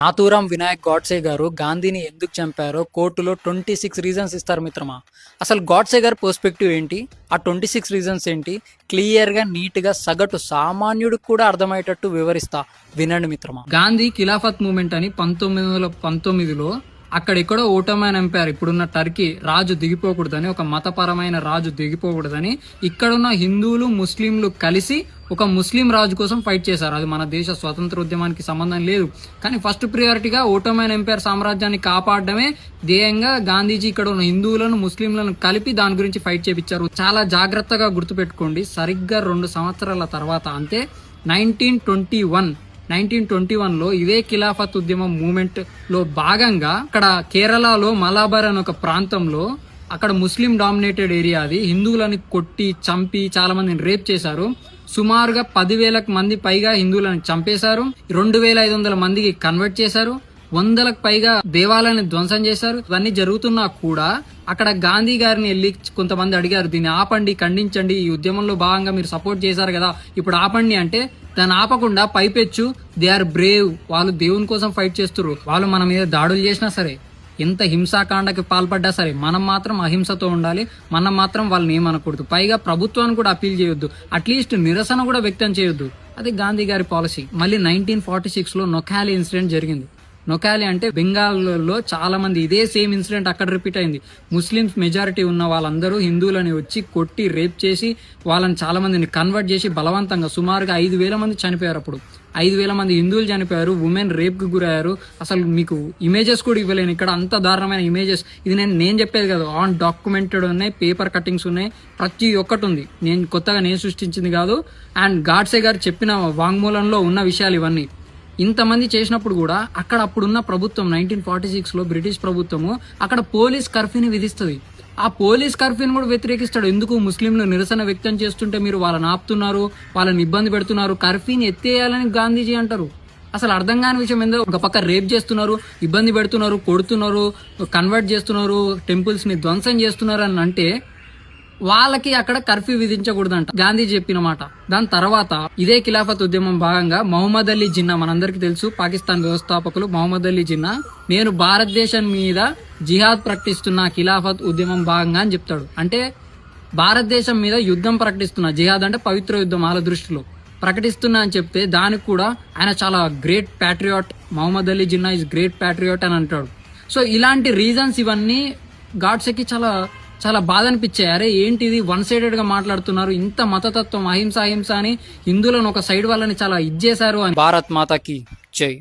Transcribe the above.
నాథూరాం వినాయక్ గాడ్సే గారు గాంధీని ఎందుకు చంపారో కోర్టులో 26 రీజన్స్ ఇస్తారు మిత్రమా. అసలు గాడ్సే గారి పర్స్పెక్టివ్ ఏంటి, ఆ 26 రీజన్స్ ఏంటి, క్లియర్గా నీట్గా సగటు సామాన్యుడికి కూడా అర్థమయ్యేటట్టు వివరిస్తా, వినండి మిత్రమా. గాంధీ ఖిలాఫత్ మూమెంట్ అని 1919లో అక్కడెక్కడో ఓటోమన్ ఎంపైర్ ఇప్పుడున్న టర్కీ రాజు దిగిపోకూడదని, ఒక మతపరమైన రాజు దిగిపోకూడదని ఇక్కడున్న హిందువులు ముస్లింలు కలిసి ఒక ముస్లిం రాజు కోసం ఫైట్ చేశారు. అది మన దేశ స్వతంత్ర ఉద్యమానికి సంబంధం లేదు. కానీ ఫస్ట్ ప్రియారిటీగా ఓటోమన్ ఎంపైర్ సామ్రాజ్యాన్ని కాపాడడమే ధ్యేయంగా గాంధీజీ ఇక్కడ ఉన్న హిందువులను ముస్లింలను కలిపి దాని గురించి ఫైట్ చేపించారు. చాలా జాగ్రత్తగా గుర్తుపెట్టుకోండి. సరిగ్గా 2 సంవత్సరాల తర్వాత, అంటే 1921లో ఇదే ఖిలాఫత్ ఉద్యమం మూమెంట్ లో భాగంగా అక్కడ కేరళలో మలాబార్ అనే ఒక ప్రాంతంలో, అక్కడ ముస్లిం డామినేటెడ్ ఏరియా, అది హిందువులని కొట్టి చంపి చాలా మందిని రేప్ చేశారు. సుమారుగా 10,000 మంది పైగా హిందువులను చంపేశారు. 2,500 మందికి కన్వర్ట్ చేశారు. 100లకు పైగా దేవాలయాన్ని ధ్వంసం చేశారు. ఇవన్నీ జరుగుతున్నా కూడా అక్కడ గాంధీ గారిని వెళ్ళి కొంతమంది అడిగారు, దీన్ని ఆపండి, ఖండించండి, ఈ ఉద్యమంలో భాగంగా మీరు సపోర్ట్ చేశారు కదా, ఇప్పుడు ఆపండి అంటే దాన్ని ఆపకుండా పైపెచ్చు దే ఆర్ బ్రేవ్, వాళ్ళు దేవుని కోసం ఫైట్ చేస్తున్నారు, వాళ్ళు మన మీద దాడులు చేసినా సరే, ఎంత హింసాకాండకి పాల్పడ్డా సరే మనం మాత్రం అహింసతో ఉండాలి, మనం మాత్రం వాళ్ళని ఏమనకూడదు, పైగా ప్రభుత్వాన్ని కూడా అప్పీల్ చేయొద్దు, అట్లీస్ట్ నిరసన కూడా వ్యక్తం చేయొద్దు. అది గాంధీ గారి పాలసీ. మళ్ళీ 1946లో నొకాలి ఇన్సిడెంట్ జరిగింది. నొకాలి అంటే బెంగాల్లో చాలా మంది, ఇదే సేమ్ ఇన్సిడెంట్ అక్కడ రిపీట్ అయింది. ముస్లిమ్స్ మెజారిటీ ఉన్న వాళ్ళందరూ హిందువులని వచ్చి కొట్టి రేప్ చేసి వాళ్ళని చాలా మందిని కన్వర్ట్ చేసి బలవంతంగా సుమారుగా 5,000 మంది చనిపోయారు. అప్పుడు 5,000 మంది హిందువులు చనిపోయారు, ఉమెన్ రేప్ కు గురయ్యారు. అసలు మీకు ఇమేజెస్ కూడా ఇవ్వలేను ఇక్కడ, అంత దారుణమైన ఇమేజెస్. ఇది నేను చెప్పేది కదా, ఆన్ డాక్యుమెంటెడ్ ఉన్నాయి, పేపర్ కట్టింగ్స్ ఉన్నాయి, ప్రతి ఒక్కటి ఉంది. నేను సృష్టించింది కాదు. అండ్ గాడ్సే గారు చెప్పిన వాంగ్మూలంలో ఉన్న విషయాలు ఇవన్నీ. ఇంతమంది చేసినప్పుడు కూడా అక్కడ అప్పుడున్న ప్రభుత్వం 1946లో బ్రిటిష్ ప్రభుత్వము అక్కడ పోలీస్ కర్ఫ్యూని విధిస్తుంది. ఆ పోలీస్ కర్ఫ్యూని కూడా వ్యతిరేకిస్తాడు. ఎందుకు, ముస్లింలు నిరసన వ్యక్తం చేస్తుంటే మీరు వాళ్ళని ఆపుతున్నారు, వాళ్ళని ఇబ్బంది పెడుతున్నారు, కర్ఫ్యూని ఎత్తేయాలని గాంధీజీ అంటారు. అసలు అర్థం కాని విషయం ఏందో, ఒక పక్క రేప్ చేస్తున్నారు, ఇబ్బంది పెడుతున్నారు, కొడుతున్నారు, కన్వర్ట్ చేస్తున్నారు, టెంపుల్స్ ని ధ్వంసం చేస్తున్నారు అని అంటే వాళ్ళకి అక్కడ కర్ఫ్యూ విధించకూడదంట, గాంధీ చెప్పిన మాట. దాని తర్వాత ఇదే ఖిలాఫత్ ఉద్యమం భాగంగా మహమ్మద్ అలీ జిన్నా, మనందరికీ తెలుసు, పాకిస్తాన్ వ్యవస్థాపకులు మహమ్మద్ అలీ జిన్నా, నేను భారతదేశం మీద జిహాద్ ప్రకటిస్తున్న ఖిలాఫత్ ఉద్యమం భాగంగా అని చెప్తాడు. అంటే భారతదేశం మీద యుద్ధం ప్రకటిస్తున్నా, జిహాద్ అంటే పవిత్ర యుద్ధం వాళ్ళ దృష్టిలో ప్రకటిస్తున్నా అని చెప్తే దానికి కూడా ఆయన చాలా great patriot, Muhammad Ali Jinnah is great patriot అని అంటాడు. సో ఇలాంటి రీజన్స్ ఇవన్నీ గాడ్సేకి చాలా చాలా బాధ అనిపించాయి. అరే ఏంటిది, వన్ సైడెడ్ గా మాట్లాడుతున్నారు, ఇంత మతతత్వం, అహింస అహింస అని హిందువులను ఒక సైడ్ వాళ్ళని చాలా ఇచ్చేశారు అని. భారత్ మాతాకి జై.